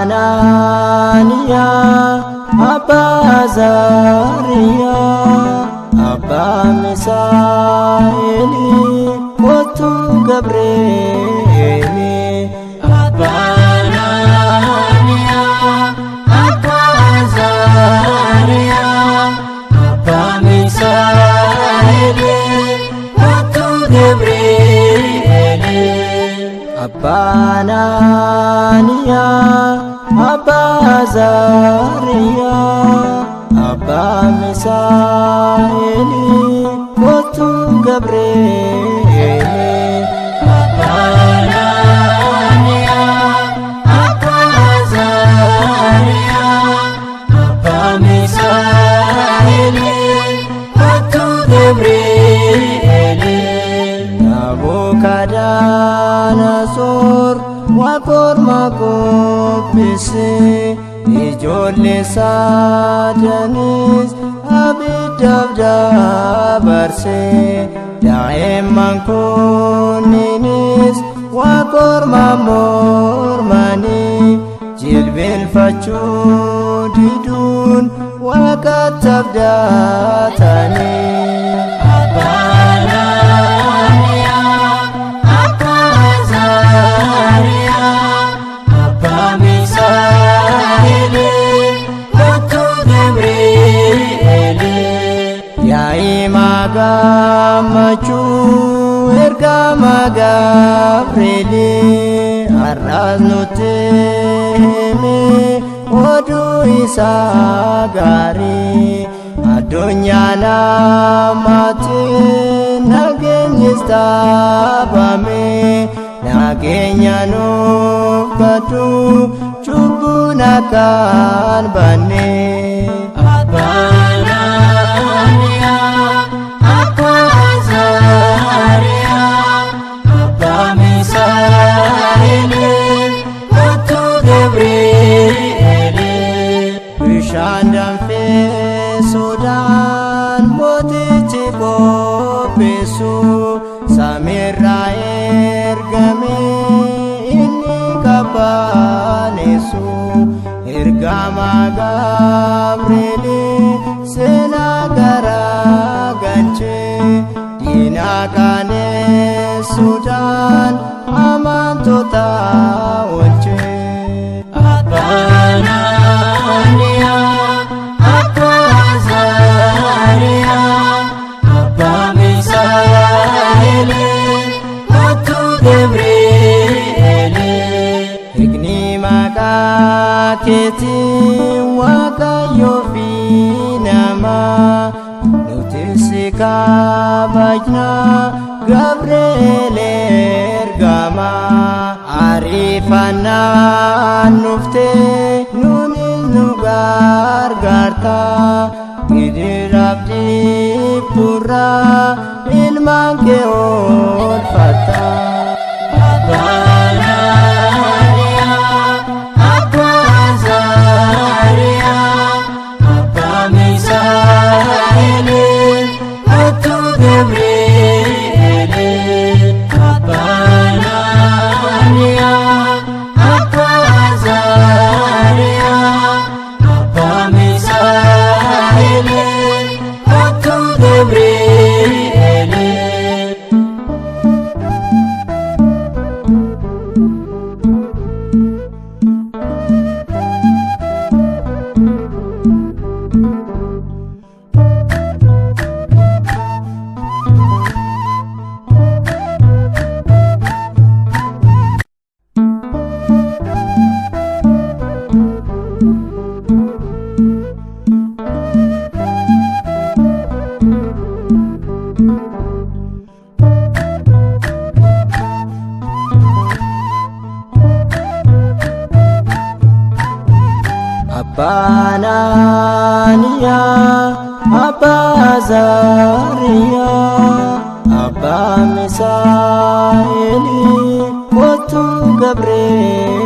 Ananiya, Abba Azariya, Abba Misaeli, Kotu Gabrieli. Abba Ananiya, Abba Azariya, Abba Misaeli, Kotu Gabrieli. Abba Ananiya, Abba Azariya, Abba Misaeli, Kotu Gabrieli. Abba Ananiya, Abba Azariya, Abba Misaeli, Kotu Gabrieli. Nabukadnezar Waaqorma qophise, ijoollee saadanis abiddaaf dabarse. Daa'imman kunniinis Waaqorma mormanii, jilbeenfachuu diduun Waaqatti abdatanii. Abba Ananiya, Abba Azariya, Abba Misaeli, Kotu Gabrieli. Yaa'ima gammachuu ergama Gabrieli, har'as nutti hime oduu isaa gaarii. Addunyaa namaatiin nageenyis dhaabame, nageenya nuuf badhu cubbuun akka hin banne. Abba Ananiya, Abba Azariya, Abba Misaeli, Kotu Gabrieli. Bishaan danfee Sodaan mootichi qopheessu, samiirraa ergame inni qabbaneessu. Ergama Gabrieli seenaa garagalche, diina qaanessuudhaan amantoota oolche. Abba Ananiya, Abba Azariya, Abba Misaeli, Kotu Gabrieli. Hiikni maqaa keetiin Waaqayyoo fi namaa, nuti si kabajna Gabriel ergama. Ariifannaan dhuftee nuunis nu gargaarta, gidiraaf dhiibburraa ilmaan kee oolfatta. Abba Ananiya, Abba Azariya, Abba Misaeli, Kotu Gabrieli. Abba Ananiya, Abba Azariya, Abba Misaeli, Kotu Gabrieli. Abba Ananiya, Abba Azariya, Abba Misaeli, Kotu Gabrieli.